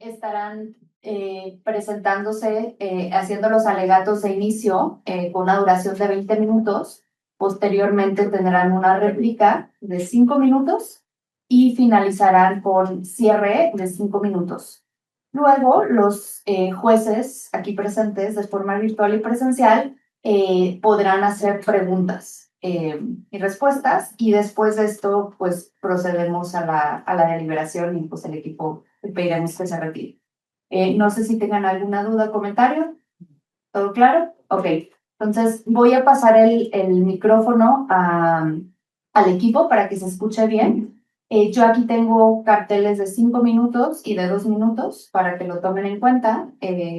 estarán presentándose, haciendo los alegatos de inicio con una duración de 20 minutos. Posteriormente tendrán una réplica de 5 minutos y finalizarán con cierre de 5 minutos. Luego, los jueces aquí presentes de forma virtual y presencial podrán hacer preguntas y respuestas, y después de esto, pues procedemos a la deliberación y pues el equipo le pediremos que se retire. No sé si tengan alguna duda o comentario. ¿Todo claro? Ok. Entonces voy a pasar el micrófono al equipo para que se escuche bien. Yo aquí tengo carteles de 5 minutos y de 2 minutos para que lo tomen en cuenta.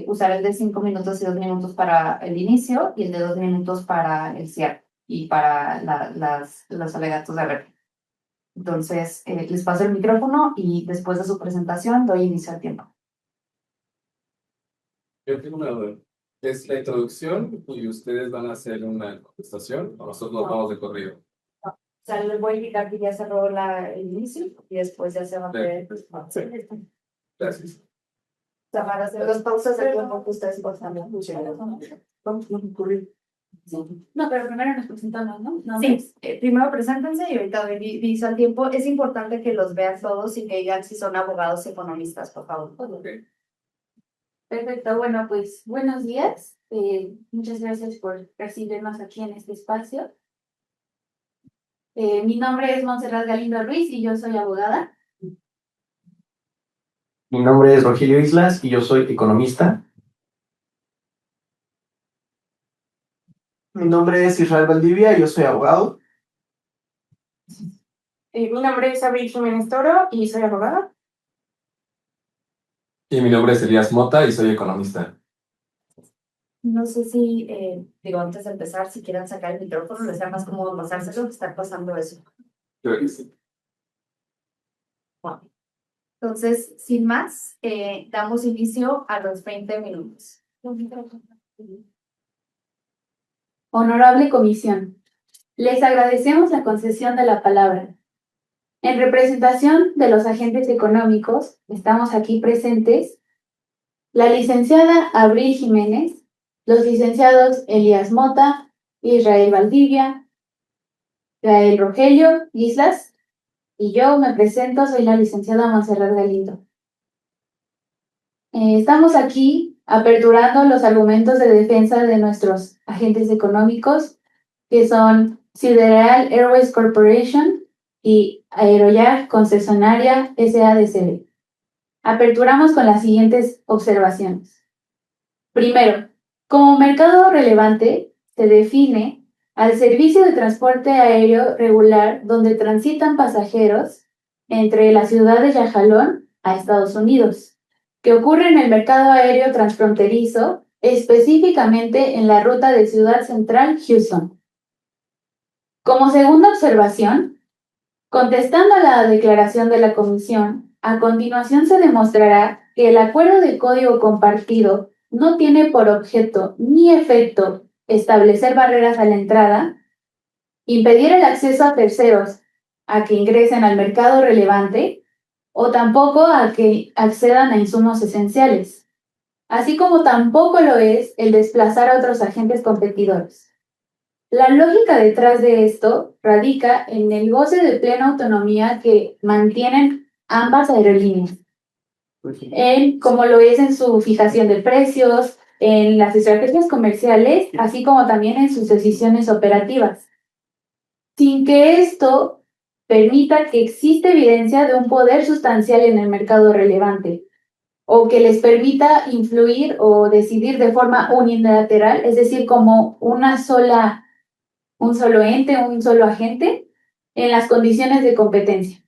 Usaré el de 5 minutos y 2 minutos para el inicio y el de 2 minutos para el cierre y para los alegatos de réplica. Entonces, les paso el micrófono y después de su presentación doy inicio al tiempo. Yo tengo una duda. ¿Es la introducción y ustedes van a hacer una contestación o nosotros nos vamos de corrido? O sea, les voy a indicar que ya cerró el inicio y después ya se va a hacer. Sí. Gracias. O sea, para hacer las pausas de tiempo que ustedes también vamos a ocurrir. No, pero primero nos presentamos, ¿no? Sí, primero preséntense y ahorita dice al tiempo. Es importante que los vean todos y que digan si son abogados y economistas, por favor. Okay. Perfecto, bueno, pues buenos días. Muchas gracias por recibirnos aquí en este espacio. Mi nombre es Montserrat Galindo Ruiz y yo soy abogada. Mi nombre es Rogelio Islas y yo soy economista. Mi nombre es Israel Valdivia y yo soy abogado. Mi nombre es Abril Jiménez Toro y soy abogada. Y mi nombre es Elías Mota y soy economista. No sé si, antes de empezar, si quieran sacar el micrófono, les sea más cómodo pasárselo que estar pasando eso. Creo que sí. Bueno. Entonces, sin más, damos inicio a los 20 minutos. Honorable Comisión, les agradecemos la concesión de la palabra. En representación de los agentes económicos, estamos aquí presentes la licenciada Abril Jiménez, los licenciados Elías Mota, Israel Valdivia, Gael Rogelio Islas, y yo me presento, soy la licenciada Montserrat Galindo. Estamos aquí aperturando los argumentos de defensa de nuestros agentes económicos, que son Sidereal Airways Corporation y Aeroyag Concesionaria SADCB. Aperturamos con las siguientes observaciones. Primero, como mercado relevante, se define al servicio de transporte aéreo regular donde transitan pasajeros entre la ciudad de Yajalón a Estados Unidos, que ocurre en el mercado aéreo transfronterizo, específicamente en la ruta de Ciudad Central Houston. Como segunda observación, contestando a la declaración de la Comisión, a continuación se demostrará que el acuerdo de código compartido no tiene por objeto ni efecto establecer barreras a la entrada, impedir el acceso a terceros a que ingresen al mercado relevante o tampoco a que accedan a insumos esenciales, así como tampoco lo es el desplazar a otros agentes competidores. La lógica detrás de esto radica en el goce de plena autonomía que mantienen ambas aerolíneas, como lo es en su fijación de precios, en las estrategias comerciales, así como también en sus decisiones operativas, sin que esto permita que exista evidencia de un poder sustancial en el mercado relevante, o que les permita influir o decidir de forma unilateral, es decir, como un solo ente, un solo agente, en las condiciones de competencia.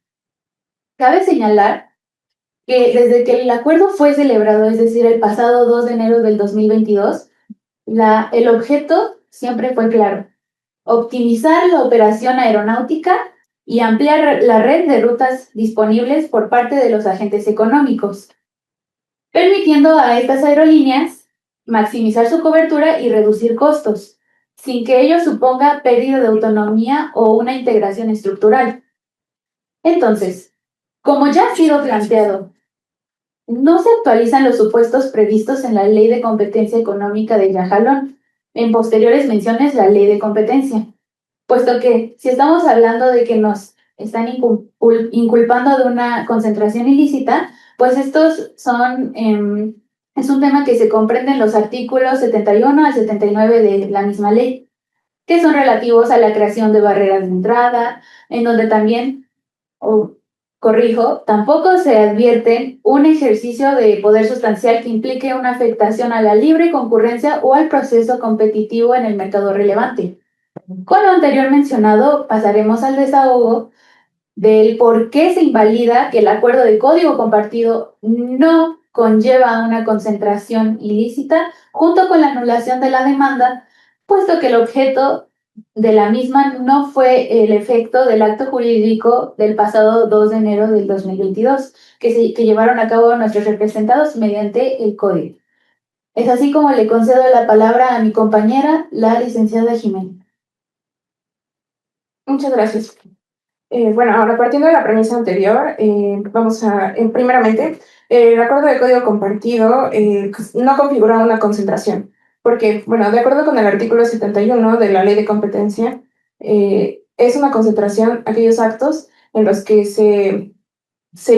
Cabe señalar que desde que el acuerdo fue celebrado, es decir, el pasado 2 de enero del 2022, el objeto siempre fue claro: optimizar la operación aeronáutica y ampliar la red de rutas disponibles por parte de los agentes económicos, permitiendo a estas aerolíneas maximizar su cobertura y reducir costos, sin que ello suponga pérdida de autonomía o una integración estructural. Entonces, como ya ha sido planteado, no se actualizan los supuestos previstos en la Ley de Competencia Económica de Yajalón, en posteriores menciones la Ley de Competencia, puesto que si estamos hablando de que nos están inculpando de una concentración ilícita, pues estos son, es un tema que se comprende en los artículos 71 al 79 de la misma ley, que son relativos a la creación de barreras de entrada, en donde también, corrijo, tampoco se advierte un ejercicio de poder sustancial que implique una afectación a la libre concurrencia o al proceso competitivo en el mercado relevante. Con lo anterior mencionado, pasaremos al desahogo del por qué se invalida que el acuerdo de código compartido no conlleva una concentración ilícita junto con la anulación de la demanda, puesto que el objeto de la misma no fue el efecto del acto jurídico del pasado 2 de enero del 2022, que llevaron a cabo nuestros representados mediante el código. Es así como le concedo la palabra a mi compañera, la licenciada Jimena. Muchas gracias. Bueno, ahora partiendo de la premisa anterior, vamos a, primeramente, el acuerdo de código compartido no configura una concentración, porque, bueno, de acuerdo con el artículo 71 de la Ley de Competencia, es una concentración aquellos actos en los que se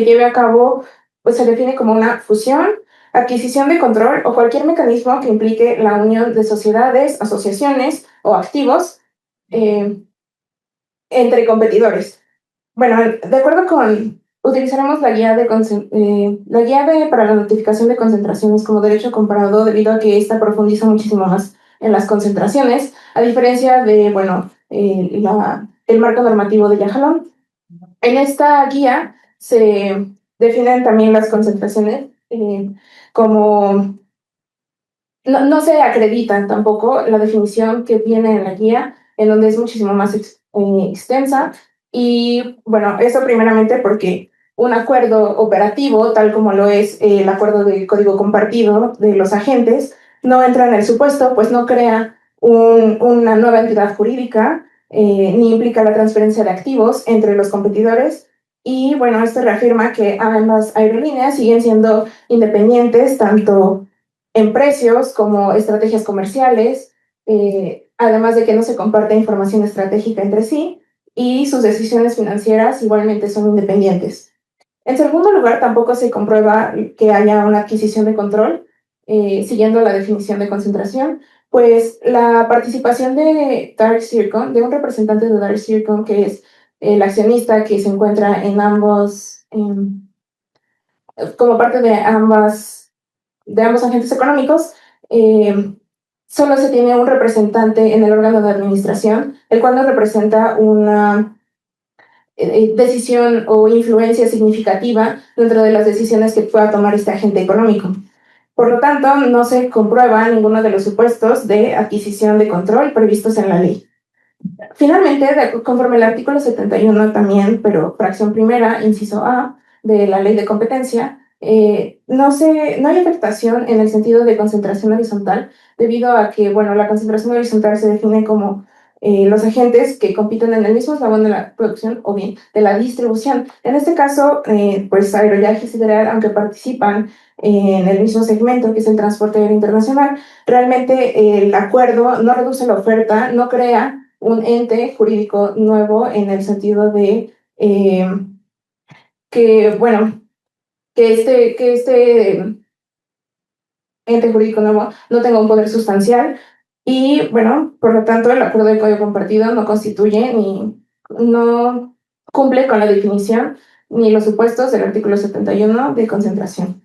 lleve a cabo, pues se define como una fusión, adquisición de control o cualquier mecanismo que implique la unión de sociedades, asociaciones o activos entre competidores. Bueno, de acuerdo con, utilizaremos la guía para la notificación de concentraciones como derecho comparado debido a que esta profundiza muchísimo más en las concentraciones, a diferencia de, bueno, el marco normativo de Yajalón. En esta guía se definen también las concentraciones como no se acreditan tampoco la definición que viene en la guía, en donde es muchísimo más extensa. Y bueno, eso primeramente porque un acuerdo operativo, tal como lo es el acuerdo de código compartido de los agentes, no entra en el supuesto, pues no crea una nueva entidad jurídica, ni implica la transferencia de activos entre los competidores. Y bueno, esto reafirma que ambas aerolíneas siguen siendo independientes, tanto en precios como estrategias comerciales, además de que no se comparte información estratégica entre sí y sus decisiones financieras igualmente son independientes. En segundo lugar, tampoco se comprueba que haya una adquisición de control, siguiendo la definición de concentración, pues la participación de Dark Circle, de un representante de Dark Circle, que es el accionista que se encuentra en ambos, como parte de ambos agentes económicos, solo se tiene un representante en el órgano de administración, el cual no representa una decisión o influencia significativa dentro de las decisiones que pueda tomar este agente económico. Por lo tanto, no se comprueba ninguno de los supuestos de adquisición de control previstos en la ley. Finalmente, conforme el artículo 71 también, pero fracción primera, inciso A, de la Ley de Competencia, no hay afectación en el sentido de concentración horizontal, debido a que, bueno, la concentración horizontal se define como los agentes que compiten en el mismo eslabón de la producción o bien de la distribución. En este caso, pues Aeroviajes y Sideral, aunque participan en el mismo segmento que es el transporte aéreo internacional, realmente el acuerdo no reduce la oferta, no crea un ente jurídico nuevo en el sentido de que, bueno, que este ente jurídico nuevo no tenga un poder sustancial y, bueno, por lo tanto, el acuerdo de código compartido no constituye ni no cumple con la definición ni los supuestos del artículo 71 de concentración.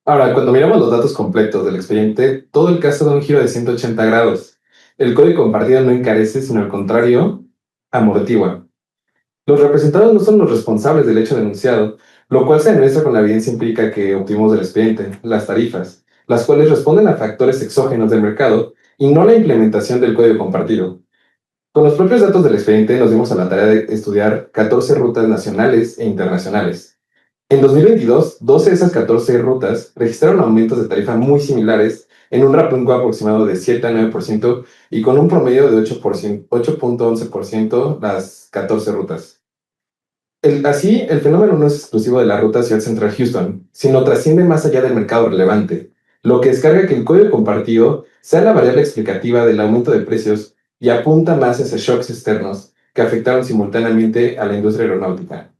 Ahora, cuando miramos los datos completos del expediente, todo el caso da un giro de 180 grados. El código compartido no encarece, sino al contrario, amortigua. Los representados no son los responsables del hecho denunciado, lo cual se demuestra con la evidencia empírica que obtuvimos del expediente, las tarifas, las cuales responden a factores exógenos del mercado y no la implementación del código compartido. Con los propios datos del expediente nos dimos a la tarea de estudiar 14 rutas nacionales e internacionales. En 2022, 12 de esas 14 rutas registraron aumentos de tarifa muy similares en un rango aproximado de 7 a 9% y con un promedio de 8.11% las 14 rutas. Así, el fenómeno no es exclusivo de la ruta Ciudad Central Houston, sino trasciende más allá del mercado relevante, lo que descarga que el código compartido sea la variable explicativa del aumento de precios y apunta más hacia shocks externos que afectaron simultáneamente a la industria aeronáutica.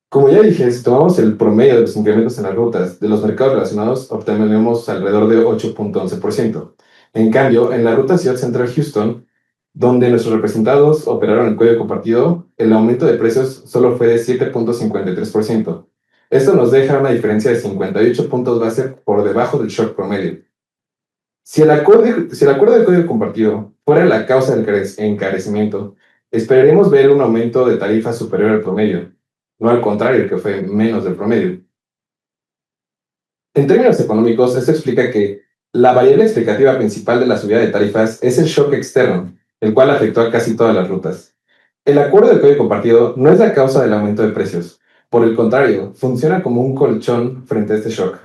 Como ya dije, si tomamos el promedio de los incrementos en las rutas de los mercados relacionados, obtenemos alrededor de 8.11%. En cambio, en la ruta Ciudad Central Houston, donde nuestros representados operaron el código compartido, el aumento de precios solo fue de 7.53%. Esto nos deja una diferencia de 58 puntos base por debajo del shock promedio. Si el acuerdo del código compartido fuera la causa del encarecimiento, esperaríamos ver un aumento de tarifa superior al promedio, no al contrario, que fue menos del promedio. En términos económicos, esto explica que la variable explicativa principal de la subida de tarifas es el shock externo, el cual afectó a casi todas las rutas. El acuerdo del código compartido no es la causa del aumento de precios. Por el contrario, funciona como un colchón frente a este shock,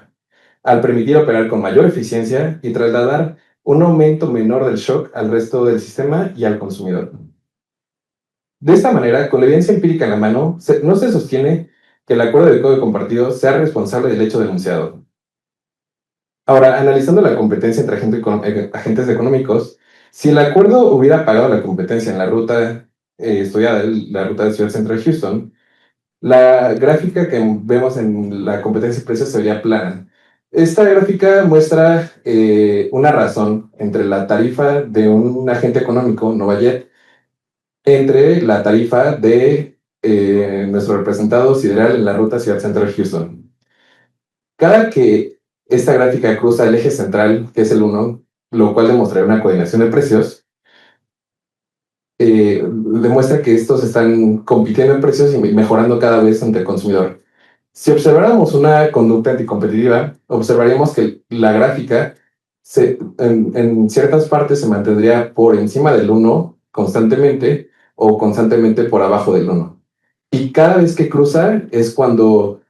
al permitir operar con mayor eficiencia y trasladar un aumento menor del shock al resto del sistema y al consumidor. De esta manera, con la evidencia empírica en la mano, no se sostiene que el acuerdo del código compartido sea responsable del hecho denunciado. Ahora, analizando la competencia entre agentes económicos, si el acuerdo hubiera pagado la competencia en la ruta estudiada, la ruta de Ciudad Central Houston, la gráfica que vemos en la competencia de precios se vería plana. Esta gráfica muestra una razón entre la tarifa de un agente económico, Novajet, entre la tarifa de nuestro representado sideral en la ruta Ciudad Central Houston. Cada que esta gráfica cruza el eje central, que es el 1, lo cual demostraría una coordinación de precios, demuestra que estos están compitiendo en precios y mejorando cada vez ante el consumidor. Si observáramos una conducta anticompetitiva, observaríamos que la gráfica en ciertas partes se mantendría por encima del 1 constantemente o constantemente por abajo del 1. Y cada vez que cruza es cuando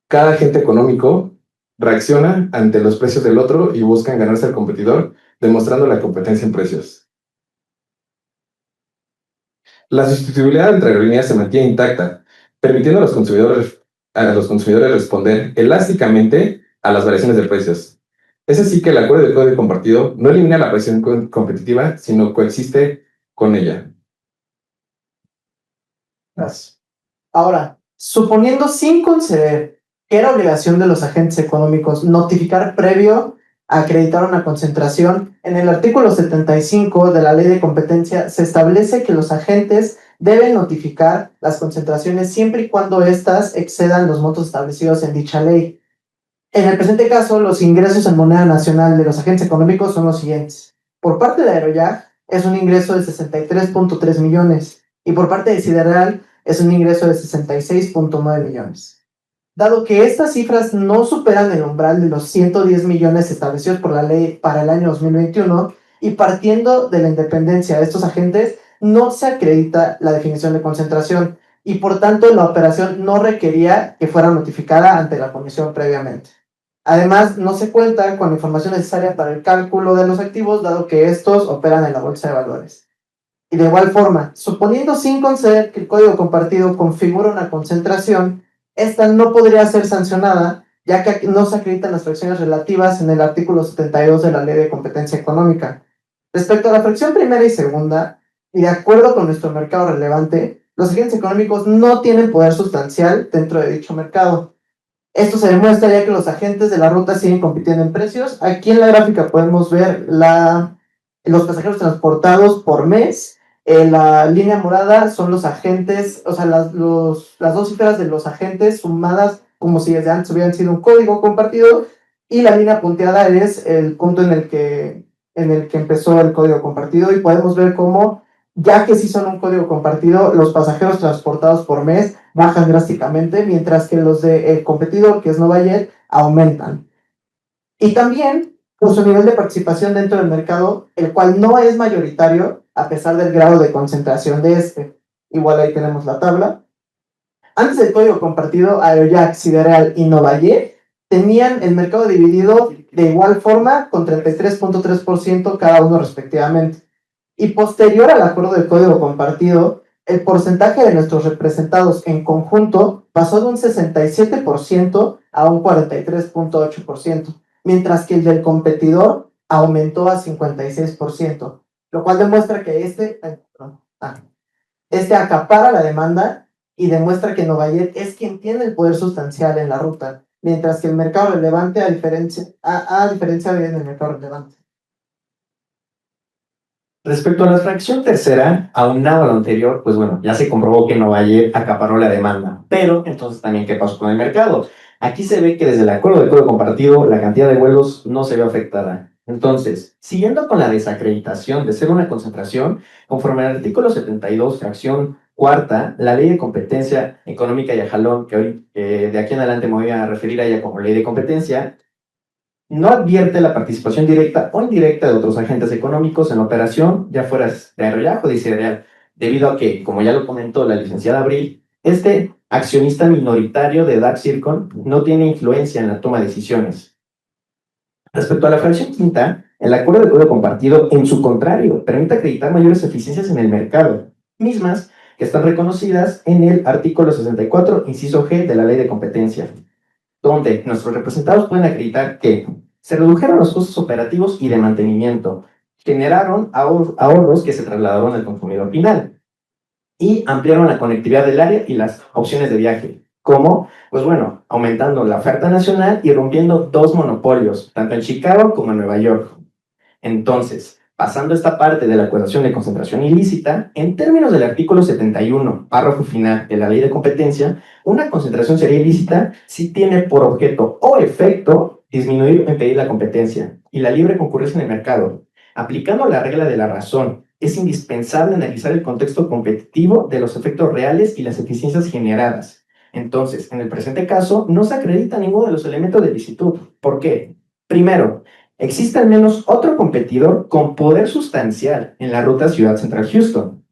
cada agente económico reacciona ante los precios del otro y buscan ganarse al competidor, demostrando la competencia en precios. La sustituibilidad entre aerolíneas se mantiene intacta, permitiendo a los consumidores responder elásticamente a las variaciones de precios. Es así que el acuerdo de código compartido no elimina la presión competitiva, sino coexiste con ella. Gracias. Ahora, suponiendo sin conceder que era obligación de los agentes económicos notificar previo a acreditar una concentración, en el artículo 75 de la Ley de Competencia se establece que los agentes deben notificar las concentraciones siempre y cuando éstas excedan los montos establecidos en dicha ley. En el presente caso, los ingresos en moneda nacional de los agentes económicos son los siguientes. Por parte de Aeroyak es un ingreso de 63.3 millones y por parte de Sideral es un ingreso de 66.9 millones. Dado que estas cifras no superan el umbral de los 110 millones establecidos por la ley para el año 2021 y partiendo de la independencia de estos agentes, no se acredita la definición de concentración y por tanto la operación no requería que fuera notificada ante la comisión previamente. Además, no se cuenta con la información necesaria para el cálculo de los activos, dado que estos operan en la bolsa de valores. Y de igual forma, suponiendo sin conceder que el código compartido configura una concentración, esta no podría ser sancionada, ya que no se acreditan las fracciones relativas en el artículo 72 de la Ley de Competencia Económica. Respecto a la fracción primera y segunda, y de acuerdo con nuestro mercado relevante, los agentes económicos no tienen poder sustancial dentro de dicho mercado. Esto se demuestra ya que los agentes de la ruta siguen compitiendo en precios. Aquí en la gráfica podemos ver los pasajeros transportados por mes. La línea morada son los agentes, o sea, las dos cifras de los agentes sumadas como si desde antes hubieran sido un código compartido, y la línea punteada es el punto en el que empezó el código compartido, y podemos ver cómo, ya que sí son un código compartido, los pasajeros transportados por mes bajan drásticamente, mientras que los del competidor, que es Novajet, aumentan. Y también por su nivel de participación dentro del mercado, el cual no es mayoritario, a pesar del grado de concentración de este. Igual ahí tenemos la tabla. Antes del código compartido, Aeroyak, Sideral y Novajet tenían el mercado dividido de igual forma, con 33.3% cada uno respectivamente. Y posterior al acuerdo del código compartido, el porcentaje de nuestros representados en conjunto pasó de un 67% a un 43.8%, mientras que el del competidor aumentó a 56%, lo cual demuestra que este acapara la demanda y demuestra que Novayet es quien tiene el poder sustancial en la ruta, mientras que el mercado relevante, a diferencia viene el mercado relevante. Respecto a la fracción tercera, aunado a lo anterior, pues bueno, ya se comprobó que Novayet acaparó la demanda. Pero, entonces, también, ¿qué pasó con el mercado? Aquí se ve que desde el acuerdo de código compartido, la cantidad de vuelos no se ve afectada. Entonces, siguiendo con la desacreditación de ser una concentración, conforme al artículo 72, fracción cuarta, la ley de competencia económica y a jalón, que hoy de aquí en adelante me voy a referir a ella como ley de competencia, no advierte la participación directa o indirecta de otros agentes económicos en la operación, ya fuera de Aeroyak o de Sidereal, debido a que, como ya lo comentó la licenciada Abril, este accionista minoritario de Dark Circle no tiene influencia en la toma de decisiones. Respecto a la fracción quinta, el acuerdo de código compartido, en su contrario, permite acreditar mayores eficiencias en el mercado, mismas que están reconocidas en el artículo 64, inciso G de la Ley de Competencia, donde nuestros representados pueden acreditar que se redujeron los costos operativos y de mantenimiento, generaron ahorros que se trasladaron al consumidor final y ampliaron la conectividad del área y las opciones de viaje, como, pues bueno, aumentando la oferta nacional y rompiendo dos monopolios, tanto en Chicago como en Nueva York. Entonces, pasando esta parte de la acusación de concentración ilícita, en términos del artículo 71, párrafo final de la Ley de Competencia, una concentración sería ilícita si tiene por objeto o efecto disminuir o impedir la competencia y la libre concurrencia en el mercado. Aplicando la regla de la razón, es indispensable analizar el contexto competitivo de los efectos reales y las eficiencias generadas. Entonces, en el presente caso, no se acredita ninguno de los elementos de licitud. ¿Por qué? Primero, existe al menos otro competidor con poder sustancial en la ruta Ciudad Central Houston,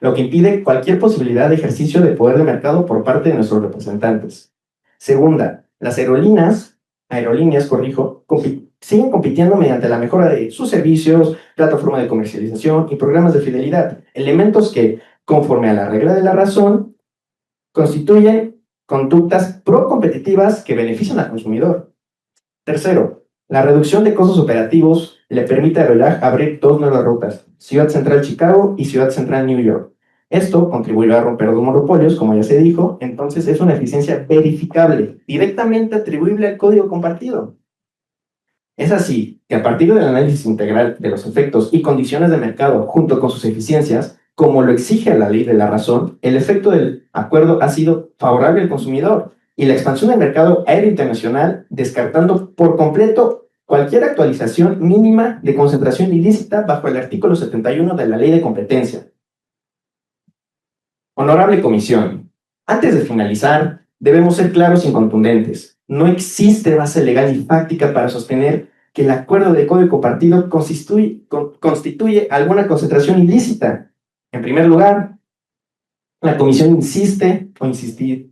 lo que impide cualquier posibilidad de ejercicio de poder de mercado por parte de nuestros representantes. Segunda, las aerolíneas, siguen compitiendo mediante la mejora de sus servicios, plataforma de comercialización y programas de fidelidad, elementos que, conforme a la regla de la razón, constituyen conductas pro-competitivas que benefician al consumidor. Tercero, la reducción de costos operativos le permite a Aeroyak abrir dos nuevas rutas, Ciudad Central Chicago y Ciudad Central New York. Esto contribuyó a romper dos monopolios, como ya se dijo, entonces es una eficiencia verificable, directamente atribuible al código compartido. Es así que a partir del análisis integral de los efectos y condiciones de mercado junto con sus eficiencias, como lo exige la ley de la razón, el efecto del acuerdo ha sido favorable al consumidor y la expansión del mercado aéreo internacional, descartando por completo cualquier actualización mínima de concentración ilícita bajo el artículo 71 de la Ley de Competencia. Honorable Comisión, antes de finalizar, debemos ser claros y contundentes. No existe base legal ni fáctica para sostener que el acuerdo de código compartido constituye alguna concentración ilícita. En primer lugar, la Comisión insiste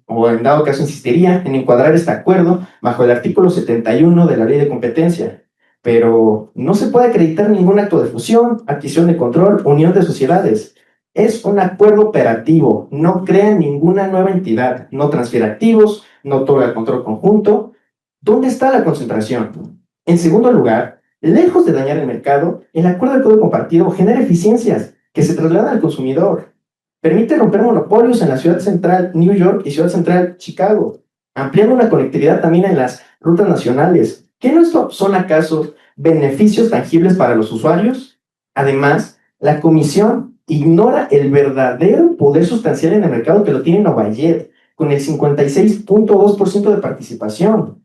o en dado caso insistiría en encuadrar este acuerdo bajo el artículo 71 de la Ley de Competencia, pero no se puede acreditar ningún acto de fusión, adquisición de control, unión de sociedades. Es un acuerdo operativo, no crea ninguna nueva entidad, no transfiere activos, no otorga el control conjunto. ¿Dónde está la concentración? En segundo lugar, lejos de dañar el mercado, el acuerdo de código compartido genera eficiencias que se trasladan al consumidor. Permite romper monopolios en la Ciudad Central New York y Ciudad Central Chicago, ampliando la conectividad también en las rutas nacionales. ¿Qué no son acaso beneficios tangibles para los usuarios? Además, la Comisión ignora el verdadero poder sustancial en el mercado que lo tiene Novayet, con el 56.2% de participación,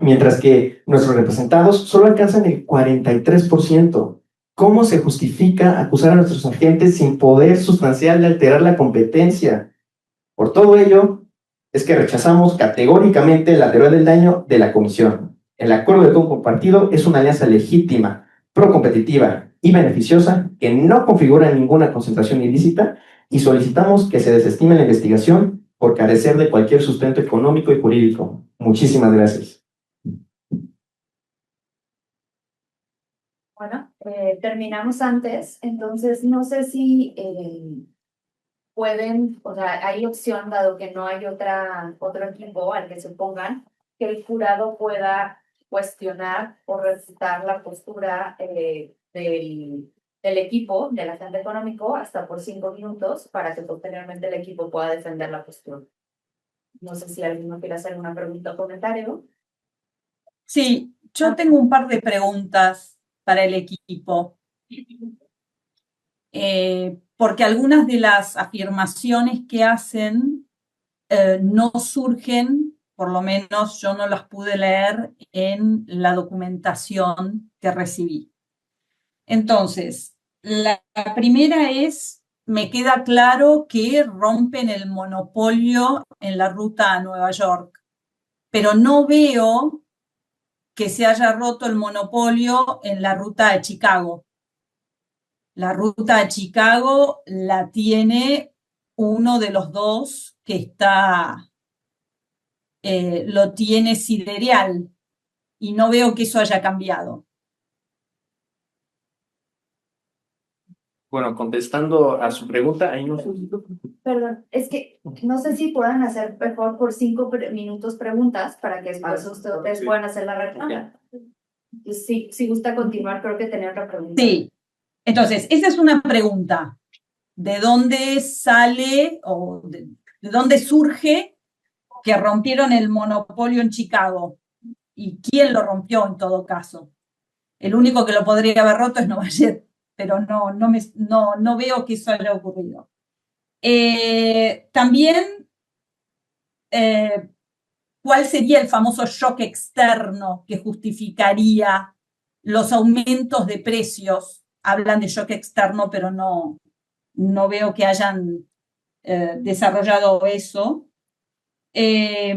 mientras que nuestros representados solo alcanzan el 43%. ¿Cómo se justifica acusar a nuestros agentes sin poder sustancial de alterar la competencia? Por todo ello, es que rechazamos categóricamente la teoría del daño de la Comisión. El acuerdo de código compartido es una alianza legítima, procompetitiva y beneficiosa que no configura ninguna concentración ilícita y solicitamos que se desestime la investigación por carecer de cualquier sustento económico y jurídico. Muchísimas gracias. Bueno, terminamos antes, entonces no sé si pueden, o sea, hay opción, dado que no hay otro equipo al que se pongan, que el jurado pueda cuestionar o refutar la postura del equipo, del agente económico, hasta por 5 minutos, para que posteriormente el equipo pueda defender la postura. No sé si alguno quiere hacer una pregunta o comentario. Sí, yo tengo un par de preguntas para el equipo. Porque algunas de las afirmaciones que hacen no surgen, por lo menos yo no las pude leer en la documentación que recibí. Entonces, la primera es, me queda claro que rompen el monopolio en la ruta a Nueva York, pero no veo que se haya roto el monopolio en la ruta a Chicago. La ruta a Chicago la tiene uno de los dos que lo tiene Sidereal, y no veo que eso haya cambiado. Bueno, contestando a su pregunta, ahí no sé. Perdón, es que no sé si puedan hacer mejor por 5 minutos preguntas para que después ustedes puedan hacer la réplica. Si gusta continuar, creo que tenía otra pregunta. Sí, entonces, esa es una pregunta. ¿De dónde sale o de dónde surge que rompieron el monopolio en Chicago? ¿Y quién lo rompió en todo caso? El único que lo podría haber roto es Novajet, pero no veo que eso haya ocurrido. También, ¿cuál sería el famoso shock externo que justificaría los aumentos de precios? Hablan de shock externo, pero no veo que hayan desarrollado eso. Y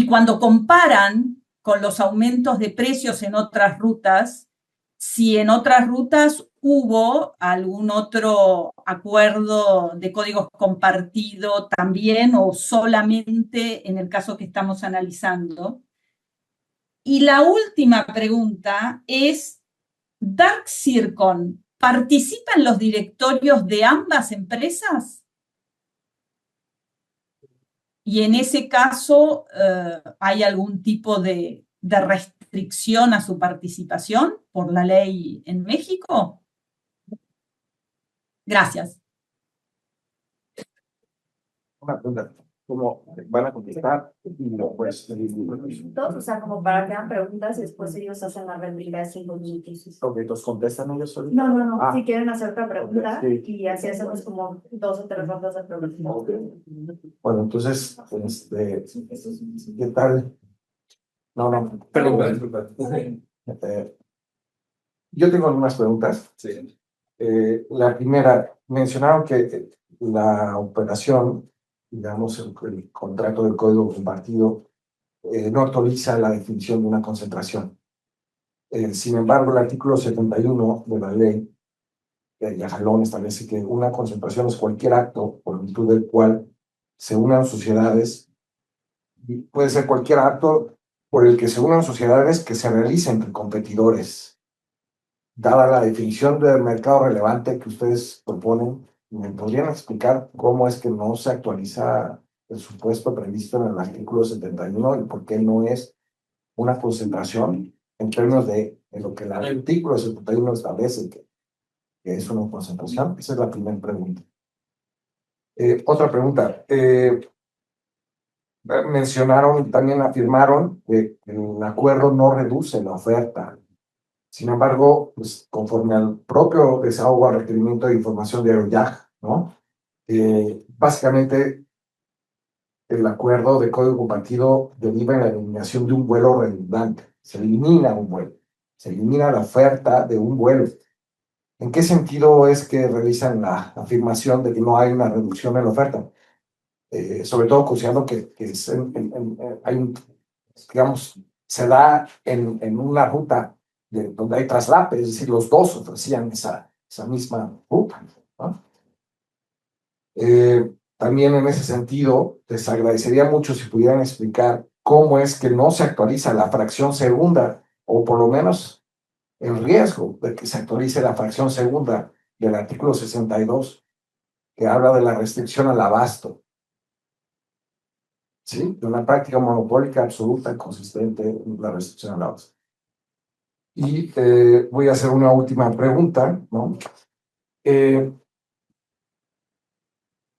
cuando comparan con los aumentos de precios en otras rutas, si en otras rutas hubo algún otro acuerdo de códigos compartido también, o solamente en el caso que estamos analizando. Y la última pregunta es, ¿Dark Zircon participa en los directorios de ambas empresas? Y en ese caso, ¿hay algún tipo de restricción a su participación por la ley en México? Gracias. Una pregunta, ¿cómo van a contestar? Pues, O sea, como para que hagan preguntas y después ellos hacen la réplica de 5 minutos. ok, entonces contestan ellos solitos. No. Si quieren hacer otra pregunta, sí. y así hacemos como 2 o 3 rondas de preguntas. Bueno, entonces, ¿qué tal? No. Perdón. Yo tengo algunas preguntas. Sí. La primera, mencionaron que la operación, digamos, el contrato del código compartido, no actualiza la definición de una concentración. Sin embargo, el artículo 71 de la ley de jalón establece que una concentración es cualquier acto por virtud del cual se unan sociedades, y puede ser cualquier acto por el que se unan sociedades que se realicen entre competidores. Dada la definición del mercado relevante que ustedes proponen, ¿me podrían explicar cómo es que no se actualiza el supuesto previsto en el artículo 71 y por qué no es una concentración en términos de lo que el artículo 71 establece que es una concentración? Esa es la primera pregunta. Otra pregunta. Mencionaron, también afirmaron que el acuerdo no reduce la oferta. Sin embargo, pues, conforme al propio desahogo al requerimiento de información de Aeroyaj, ¿no? Básicamente, el acuerdo de código compartido deriva en la eliminación de un vuelo redundante. Se elimina un vuelo, se elimina la oferta de un vuelo. ¿En qué sentido es que realizan la afirmación de que no hay una reducción en la oferta? Sobre todo considerando que hay un, digamos, se da en una ruta donde hay traslape, es decir, los dos ofrecían esa misma ruta, ¿no? También en ese sentido, les agradecería mucho si pudieran explicar cómo es que no se actualiza la fracción segunda, o por lo menos el riesgo de que se actualice la fracción segunda del artículo 62, que habla de la restricción al abasto, ¿sí? De una práctica monopólica absoluta consistente en la restricción al abasto. Y voy a hacer una última pregunta, ¿no?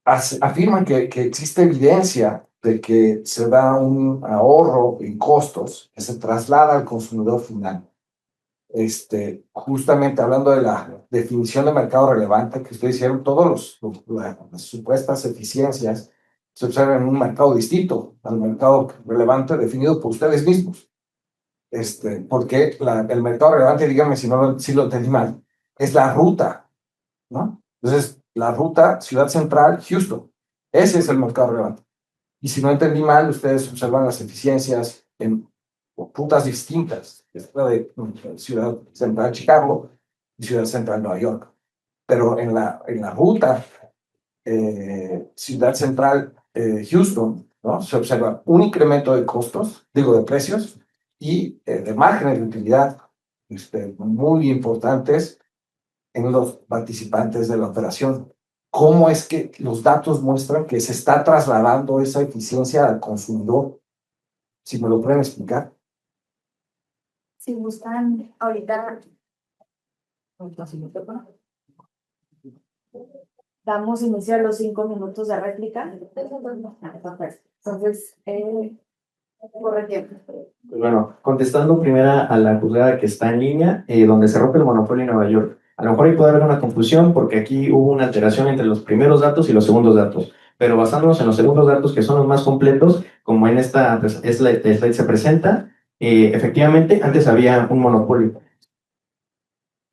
Afirman que existe evidencia de que se da un ahorro en costos que se traslada al consumidor final. Justamente hablando de la definición de mercado relevante que ustedes hicieron, las supuestas eficiencias se observan en un mercado distinto al mercado relevante definido por ustedes mismos. Porque el mercado relevante, díganme si lo entendí mal, es la ruta, ¿no? Entonces, la ruta Ciudad Central, Houston, ese es el mercado relevante. Y si no entendí mal, ustedes observan las eficiencias en rutas distintas, la de Ciudad Central, Chicago, y Ciudad Central, Nueva York. Pero en la ruta Ciudad Central, Houston, ¿no? Se observa un incremento de costos, digo, de precios, y de márgenes de utilidad muy importantes en los participantes de la operación. ¿Cómo es que los datos muestran que se está trasladando esa eficiencia al consumidor? Si me lo pueden explicar. Si gustan, ahorita damos inicio a los 5 minutos de réplica. Entonces, corre tiempo. Pues bueno, contestando primera a la juzgada que está en línea, donde se rompe el monopolio en Nueva York. A lo mejor ahí puede haber una confusión porque aquí hubo una alteración entre los primeros datos y los segundos datos. Pero basándonos en los segundos datos, que son los más completos, como en esta slide se presenta, efectivamente, antes había un monopolio.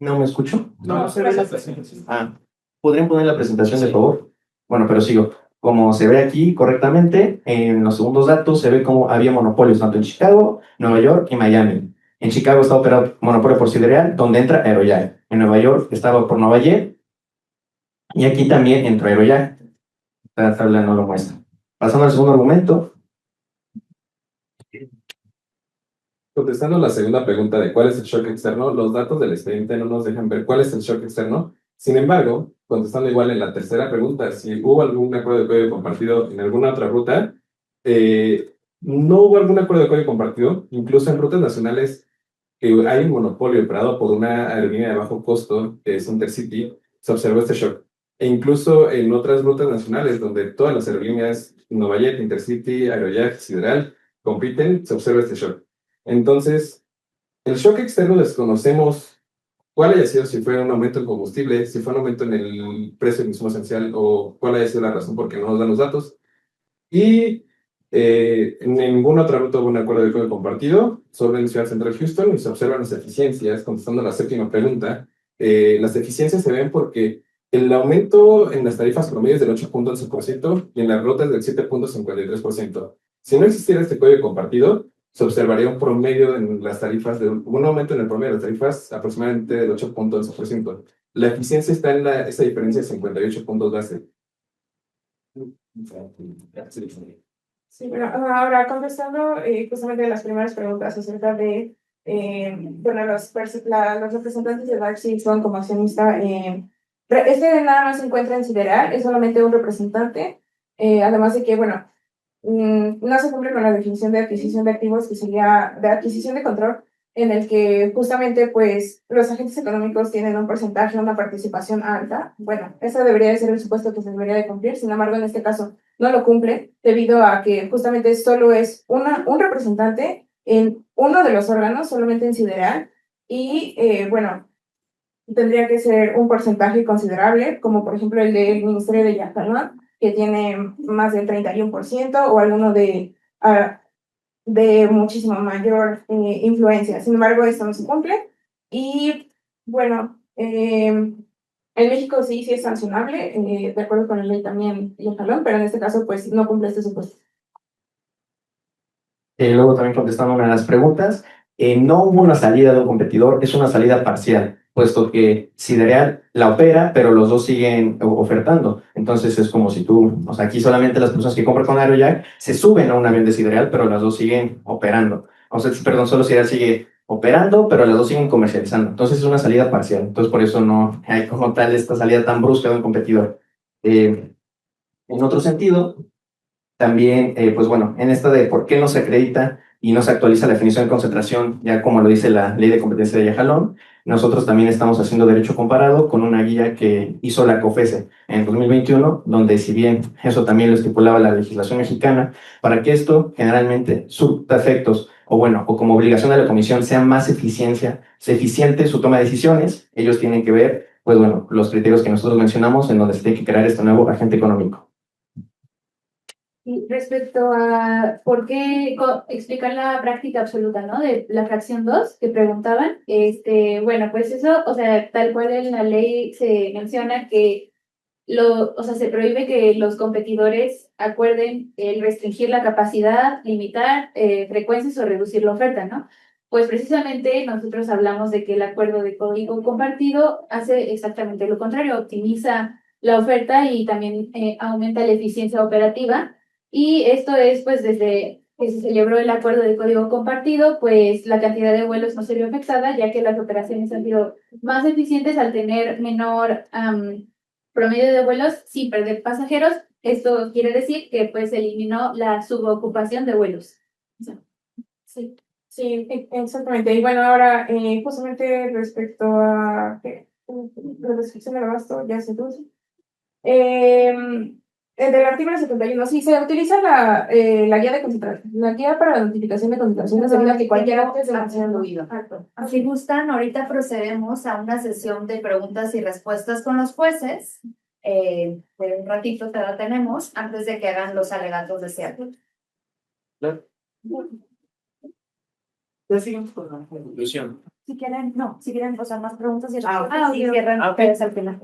¿No me escucho? No se ve la presentación. ¿Podrían poner la presentación, de favor? Bueno, pero sigo. Como se ve aquí correctamente, en los segundos datos se ve como había monopolios tanto en Chicago, Nueva York y Miami. En Chicago está operado monopolio por Sidereal, donde entra Aerojack. En Nueva York estaba por Nova Jet, y aquí también entró Aerojack. Esta tabla no lo muestra. Pasando al segundo argumento. Contestando la segunda pregunta de cuál es el shock externo, los datos del expediente no nos dejan ver cuál es el shock externo. Sin embargo, contestando igual en la tercera pregunta, si hubo algún acuerdo de código compartido en alguna otra ruta, no hubo algún acuerdo de código compartido, incluso en rutas nacionales que hay un monopolio operado por una aerolínea de bajo costo, que es Intercity, se observó este shock. E incluso en otras rutas nacionales, donde todas las aerolíneas, Novajet, Intercity, Aerojack, Sideral, compiten, se observa este shock. Entonces, el shock externo desconocemos cuál haya sido, si fue un aumento en combustible, si fue un aumento en el precio del insumo esencial o cuál haya sido la razón por qué no nos dan los datos. Y en ninguna otra ruta hubo un acuerdo de código compartido, solo en Ciudad Central Houston, y se observan las eficiencias. Contestando la séptima pregunta, las eficiencias se ven porque el aumento en las tarifas promedios del 8.11% y en las rutas del 7.53%. Si no existiera este código compartido, se observaría un promedio en las tarifas, un aumento en el promedio de las tarifas aproximadamente del 8.11%. La eficiencia está en esa diferencia de 58 puntos base. Sí, bueno, ahora contestando justamente las primeras preguntas acerca de, bueno, los representantes de Dark Season como accionista, nada más se encuentra en Sideral, es solamente un representante, además de que, bueno, no se cumple con la definición de adquisición de activos, que sería de adquisición de control, en el que justamente pues los agentes económicos tienen un porcentaje, una participación alta. Bueno, eso debería de ser el supuesto que se debería de cumplir, sin embargo en este caso no lo cumple debido a que justamente solo es un representante en uno de los órganos, solamente en Sideral, y bueno, tendría que ser un porcentaje considerable, como por ejemplo el del Ministerio de Yahtanoa, que tiene más del 31%, o alguno de muchísimo mayor influencia. Sin embargo, esto no se cumple. Y bueno, en México sí es sancionable, de acuerdo con la ley también y el jalón, pero en este caso pues no cumple este supuesto. Luego también contestando una de las preguntas, no hubo una salida de un competidor, es una salida parcial, puesto que Sidereal la opera, pero los dos siguen ofertando. Entonces es como si tú, o sea, aquí solamente las personas que compran con Aerojack se suben a un avión de Sidereal, pero las dos siguen operando. O sea, perdón, solo Sidereal sigue operando, pero las dos siguen comercializando. Entonces es una salida parcial. Entonces por eso no hay como tal esta salida tan brusca de un competidor. En otro sentido, también, pues bueno, en esta de por qué no se acredita y no se actualiza la definición de concentración, ya como lo dice la Ley de Competencia de Yajalón, nosotros también estamos haciendo derecho comparado con una guía que hizo la COFESE en 2021, donde si bien eso también lo estipulaba la legislación mexicana, para que esto generalmente surta efectos o bueno, o como obligación de la comisión sea más eficiente su toma de decisiones, ellos tienen que ver, pues bueno, los criterios que nosotros mencionamos en donde se tiene que crear este nuevo agente económico. Y respecto a por qué explicar la práctica absoluta, ¿no? De la fracción 2 que preguntaban, bueno, pues eso, o sea, tal cual en la ley se menciona que o sea, se prohíbe que los competidores acuerden el restringir la capacidad, limitar frecuencias o reducir la oferta, ¿no? Pues precisamente nosotros hablamos de que el acuerdo de código compartido hace exactamente lo contrario, optimiza la oferta y también aumenta la eficiencia operativa. Y esto es, pues, desde que se celebró el acuerdo de código compartido, pues la cantidad de vuelos no se vio afectada, ya que las operaciones han sido más eficientes al tener menor promedio de vuelos sin perder pasajeros. Esto quiere decir que pues eliminó la subocupación de vuelos. Sí, sí, exactamente. Y bueno, ahora, justamente respecto a la restricción del abasto, ya se introduce. Del artículo 71, sí, se utiliza la guía de concentración, la guía para la notificación de concentraciones debido a que cualquier antes de incluido. Si gustan, ahorita procedemos a una sesión de preguntas y respuestas con los jueces. Por un ratito te la tenemos antes de que hagan los alegatos de cierre. Claro. Ya seguimos con la conclusión. Si quieren pasar más preguntas y respuestas, y cierran ok. ustedes al final.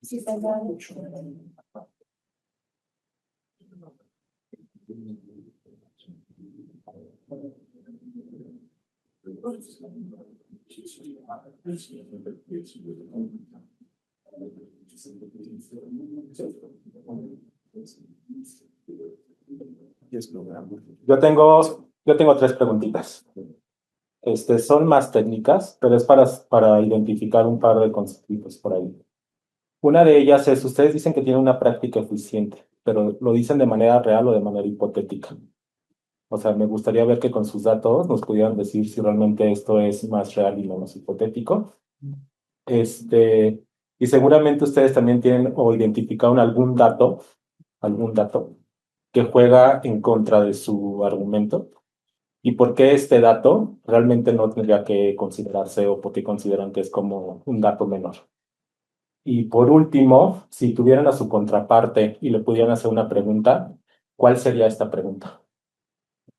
Sí, Yo tengo tres preguntitas. Son más técnicas, pero es para identificar un par de conceptos por ahí. Una de ellas es, ustedes dicen que tienen una práctica eficiente, pero ¿lo dicen de manera real o de manera hipotética? O sea, me gustaría ver que con sus datos nos pudieran decir si realmente esto es más real y menos hipotético. Y seguramente ustedes también tienen o identificaron algún dato que juega en contra de su argumento. ¿Y por qué este dato realmente no tendría que considerarse o por qué consideran que es como un dato menor? Y por último, si tuvieran a su contraparte y le pudieran hacer una pregunta, ¿cuál sería esta pregunta?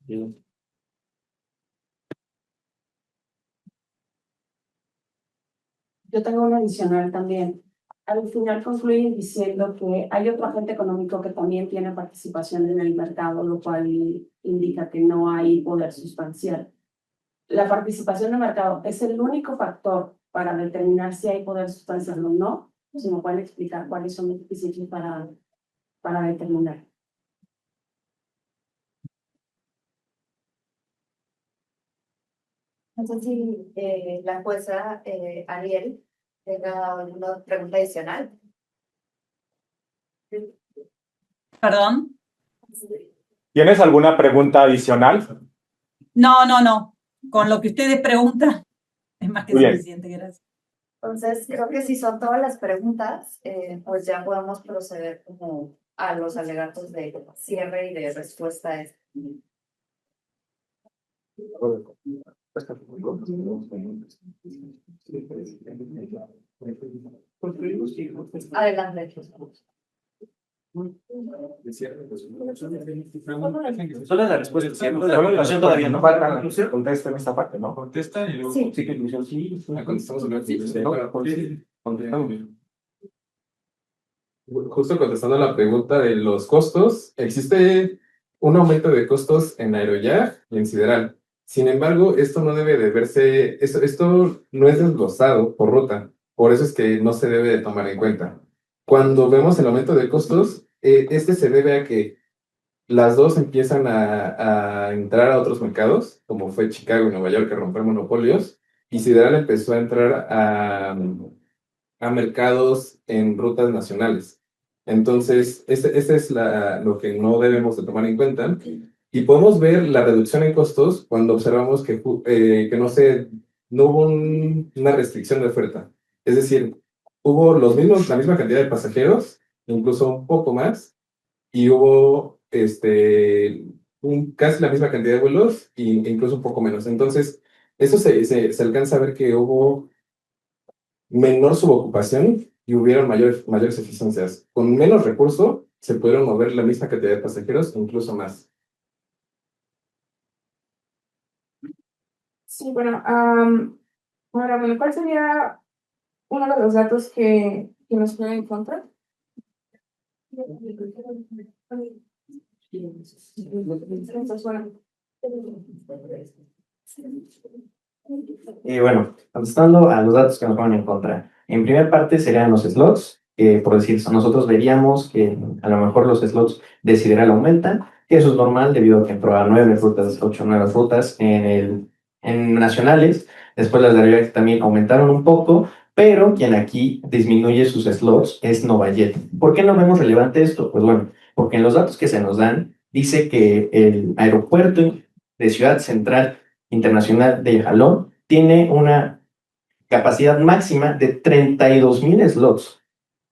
Yo tengo una adicional también. Al final concluyen diciendo que hay otro agente económico que también tiene participación en el mercado, lo cual indica que no hay poder sustancial. La participación de mercado es el único factor para determinar si hay poder sustancial o no. Si me pueden explicar cuáles son los requisitos para determinar. No sé si la jueza Ariel tenga alguna pregunta adicional. Perdón. ¿Tienes alguna pregunta adicional? No. Con lo que ustedes preguntan es más que Muy bien. suficiente, gracias. Entonces, creo que si son todas las preguntas, pues ya podemos proceder como a los alegatos de cierre y de respuesta. Adelante. Solo la respuesta, la conclusión todavía no. Contesten esta parte, ¿no? Contesta y luego. Sí. Sí, conclusión, sí. Contestamos el Contestamos. Justo contestando a la pregunta de los costos, existe un aumento de costos en Aeroyak y en Sideral. Sin embargo, esto no debe de verse, esto no es desglosado por ruta, por eso es que no se debe de tomar en cuenta. Cuando vemos el aumento de costos, este se debe a que las dos empiezan a entrar a otros mercados, como fue Chicago y Nueva York, que romper monopolios, y Sideral empezó a entrar a mercados en rutas nacionales. Entonces, ese es lo que no debemos de tomar en cuenta. Y podemos ver la reducción en costos cuando observamos que no hubo una restricción de oferta. Es decir, hubo la misma cantidad de pasajeros, incluso un poco más, y hubo casi la misma cantidad de vuelos e incluso un poco menos. Entonces, eso se alcanza a ver que hubo menor subocupación y hubieron mayores eficiencias. Con menos recurso se pudieron mover la misma cantidad de pasajeros, incluso más. Sí, bueno, ahora, bueno, ¿cuál sería uno de los datos que nos pueden encontrar? Entonces, bueno, Y bueno, contestando a los datos que nos ponen en contra. En primera parte serían los slots, que por decir, nosotros veríamos que a lo mejor los slots de Sideral aumentan, que eso es normal debido a que entró a 9 rutas, 8 nuevas rutas en nacionales. Después las de Aeroyak también aumentaron un poco, pero quien aquí disminuye sus slots es Novajet. ¿Por qué no vemos relevante esto? Pues bueno, porque en los datos que se nos dan dice que el aeropuerto de Ciudad Central Internacional de Jalón tiene una capacidad máxima de 32,000 slots.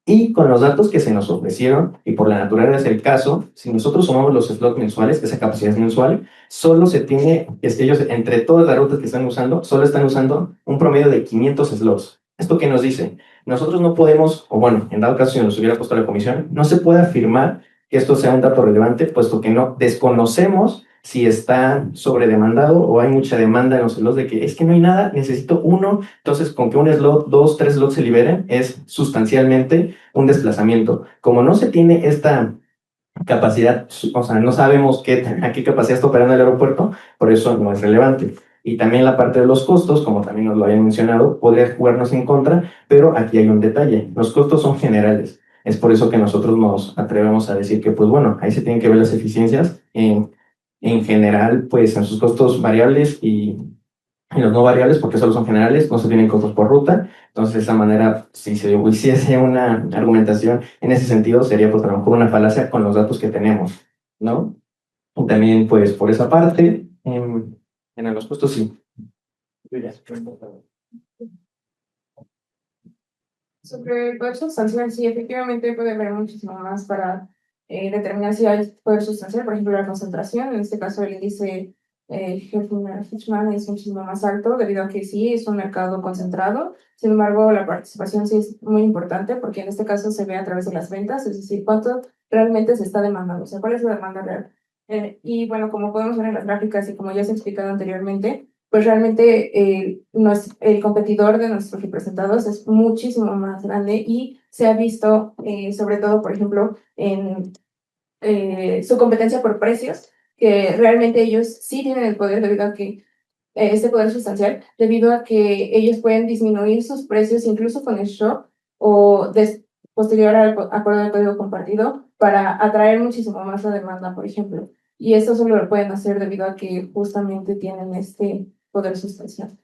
Y con los datos que se nos ofrecieron, y por la naturaleza del caso, si nosotros sumamos los slots mensuales, esa capacidad mensual, solo se tiene, ellos entre todas las rutas que están usando, solo están usando un promedio de 500 slots. ¿Esto qué nos dice? Nosotros no podemos, o bueno, en dado caso si nos hubiera puesto la comisión, no se puede afirmar que esto sea un dato relevante, puesto que no desconocemos si está sobredemandado o hay mucha demanda en los slots de que es que no hay nada, necesito uno, entonces con que un slot, dos, tres slots se liberen es sustancialmente un desplazamiento. Como no se tiene esta capacidad, o sea, no sabemos a qué capacidad está operando el aeropuerto, por eso no es relevante. Y también la parte de los costos, como también nos lo habían mencionado, podría jugarnos en contra, pero aquí hay un detalle, los costos son generales. Es por eso que nosotros nos atrevemos a decir que, pues bueno, ahí se tienen que ver las eficiencias en general, pues en sus costos variables y en los no variables, porque solo son generales, no se tienen costos por ruta. Entonces, de esa manera, si se hiciese una argumentación en ese sentido, sería pues a lo mejor una falacia con los datos que tenemos, ¿no? Y también, pues, por esa parte, en los costos sí. sobre el poder sustancial, sí, efectivamente puede haber muchísimo más para determinar si hay poder sustancial, por ejemplo, la concentración, en este caso el índice Fitchman es muchísimo más alto debido a que sí es un mercado concentrado. Sin embargo, la participación sí es muy importante porque en este caso se ve a través de las ventas, es decir, cuánto realmente se está demandando, o sea, cuál es la demanda real. Y bueno, como podemos ver en las gráficas y como ya se ha explicado anteriormente, pues realmente el competidor de nuestros representados es muchísimo más grande y se ha visto, sobre todo, por ejemplo, en su competencia por precios, que realmente ellos sí tienen el poder debido a que este poder sustancial, debido a que ellos pueden disminuir sus precios incluso con el shock o posterior al acuerdo de código compartido para atraer muchísimo más la demanda, por ejemplo. Y esto solo lo pueden hacer debido a que justamente tienen este poder sustancial.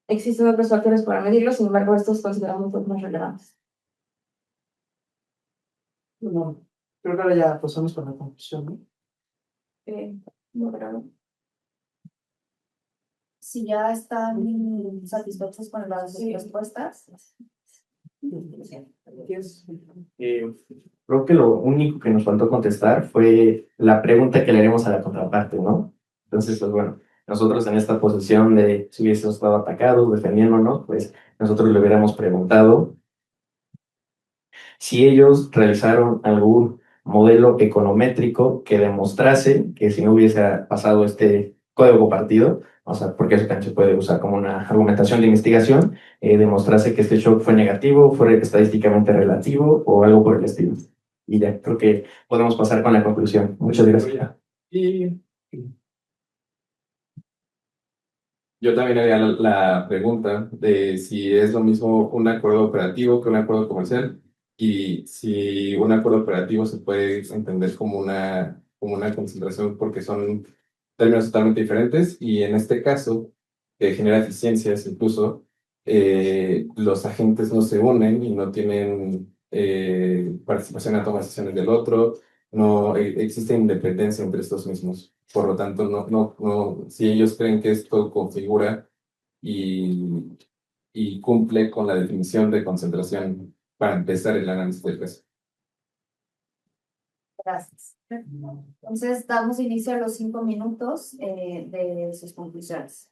Existen otros factores para medirlo, sin embargo, estos consideramos los más relevantes. Bueno, creo que ahora ya pasamos con la conclusión, ¿no? No, pero Si ya están satisfechos con las respuestas. Creo que lo único que nos faltó contestar fue la pregunta que le haremos a la contraparte, ¿no? Entonces, pues bueno, nosotros en esta posición de si hubiésemos estado atacados, defendiéndonos, pues nosotros le hubiéramos preguntado si ellos realizaron algún modelo econométrico que demostrase que si no hubiese pasado este código compartido, o sea, porque eso también se puede usar como una argumentación de investigación, demostrase que este shock fue negativo, fue estadísticamente relativo o algo por el estilo. Y ya creo que podemos pasar con la conclusión. Muchas gracias. Y yo también haría la pregunta de si es lo mismo un acuerdo operativo que un acuerdo comercial y si un acuerdo operativo se puede entender como una concentración porque son términos totalmente diferentes y en este caso genera eficiencias incluso los agentes no se unen y no tienen participación en la toma de decisiones del otro, no existe independencia entre estos mismos. Por lo tanto, si ellos creen que esto configura y, y cumple con la definición de concentración para empezar el análisis del caso. Gracias. Entonces, damos inicio a los 5 minutos de sus conclusiones.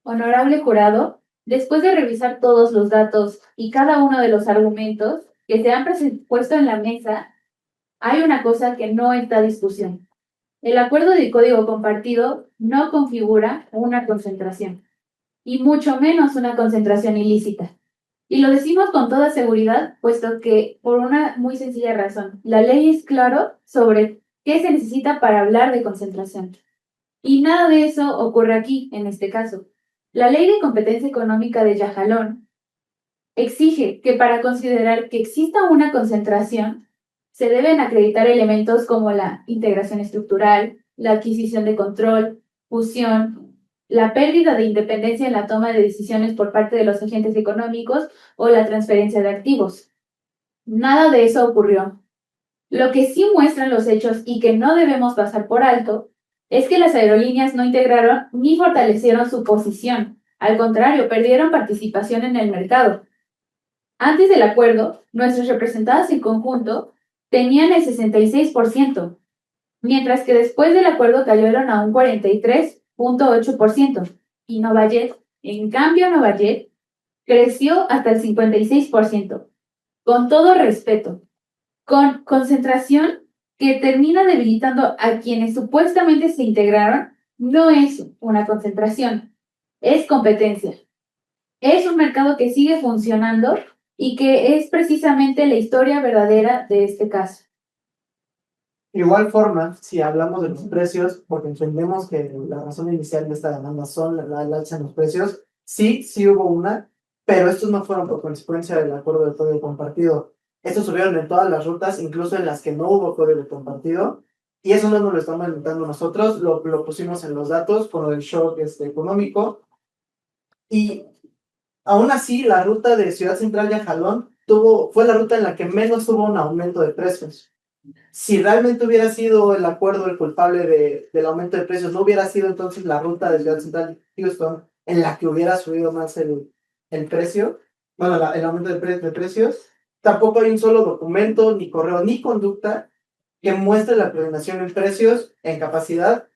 Honorable jurado, después de revisar todos los datos y cada uno de los argumentos que se han puesto en la mesa, hay una cosa que no está a discusión. El acuerdo de código compartido no configura una concentración, y mucho menos una concentración ilícita. Y lo decimos con toda seguridad, puesto que por una muy sencilla razón, la ley es claro sobre qué se necesita para hablar de concentración. Y nada de eso ocurre aquí, en este caso. La Ley de Competencia Económica de Yajalón exige que para considerar que exista una concentración, se deben acreditar elementos como la integración estructural, la adquisición de control, fusión, la pérdida de independencia en la toma de decisiones por parte de los agentes económicos o la transferencia de activos. Nada de eso ocurrió. Lo que sí muestran los hechos y que no debemos pasar por alto es que las aerolíneas no integraron ni fortalecieron su posición. Al contrario, perdieron participación en el mercado. Antes del acuerdo, nuestros representados en conjunto tenían el 66%, mientras que después del acuerdo cayeron a un 43.8%. Y Novajet, en cambio, Novajet creció hasta el 56%. Con todo respeto, con concentración que termina debilitando a quienes supuestamente se integraron, no es una concentración, es competencia. Es un mercado que sigue funcionando y que es precisamente la historia verdadera de este caso. Igual forma, si hablamos de los precios, porque entendemos que la razón inicial de esta demanda son la alza en los precios, sí hubo una, pero estos no fueron por consecuencia del acuerdo de código compartido. Estos subieron en todas las rutas, incluso en las que no hubo código compartido, y eso no nos lo estamos inventando nosotros, lo pusimos en los datos con lo del shock económico, y aún así la ruta de Ciudad Central y Ajalón fue la ruta en la que menos tuvo un aumento de precios. Si realmente hubiera sido el acuerdo el culpable del aumento de precios, no hubiera sido entonces la ruta de Ciudad Central y Houston en la que hubiera subido más el precio, bueno, el aumento de precios. Tampoco hay un solo documento, ni correo, ni conducta que muestre la coordinación en precios en capacidad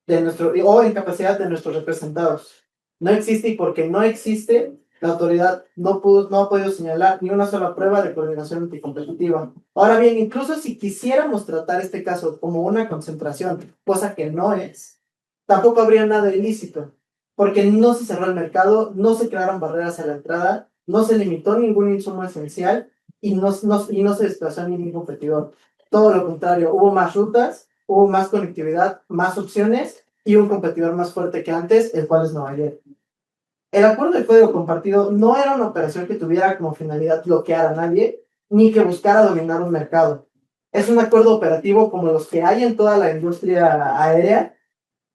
de nuestros representados. No existe, y porque no existe, la autoridad no ha podido señalar ni una sola prueba de coordinación anticompetitiva. Ahora bien, incluso si quisiéramos tratar este caso como una concentración, cosa que no es, tampoco habría nada ilícito, porque no se cerró el mercado, no se crearon barreras a la entrada, no se limitó ningún insumo esencial y no se desplazó ningún competidor. Todo lo contrario, hubo más rutas, hubo más conectividad, más opciones y un competidor más fuerte que antes, el cual es Novajet. El acuerdo de código compartido no era una operación que tuviera como finalidad bloquear a nadie, ni que buscara dominar un mercado. Es un acuerdo operativo como los que hay en toda la industria aérea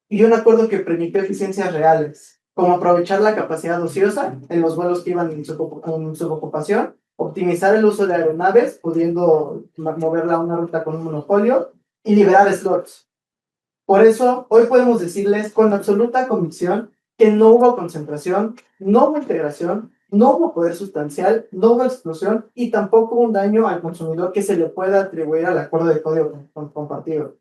y un acuerdo que permitió eficiencias reales, como aprovechar la capacidad ociosa en los vuelos que iban en subocupación, optimizar el uso de aeronaves, pudiendo moverla a una ruta con un monopolio, y liberar slots. Por eso, hoy podemos decirles con absoluta convicción que no hubo concentración, no hubo integración, no hubo poder sustancial, no hubo exclusión y tampoco un daño al consumidor que se le pueda atribuir al acuerdo de código compartido.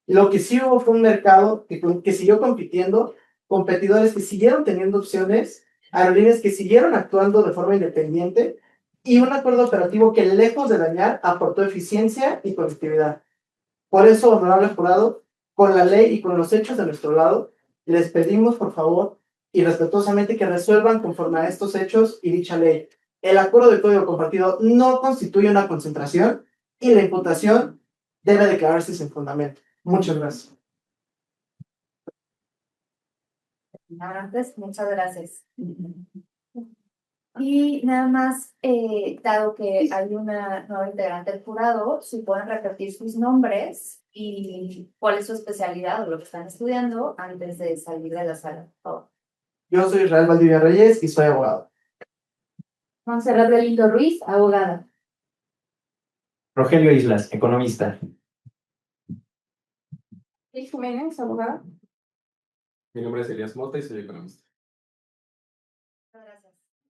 Lo que sí hubo fue un mercado que siguió compitiendo, competidores que siguieron teniendo opciones, aerolíneas que siguieron actuando de forma independiente y un acuerdo operativo que, lejos de dañar, aportó eficiencia y conectividad. Por eso, honorable jurado, con la ley y con los hechos de nuestro lado, les pedimos, por favor, y respetuosamente, que resuelvan conforme a estos hechos y dicha ley. El acuerdo de código compartido no constituye una concentración y la imputación debe declararse sin fundamento. Muchas gracias. Antes, muchas gracias. Y nada más, dado que hay una nueva integrante del jurado, si pueden repetir sus nombres y cuál es su especialidad o lo que están estudiando antes de salir de la sala, por favor. Yo soy Israel Valdivia Reyes y soy abogado. Montserrat Galindo Ruiz, abogada. Rogelio Islas, economista. Luis Jiménez, abogada. Mi nombre es Elías Mota y soy economista.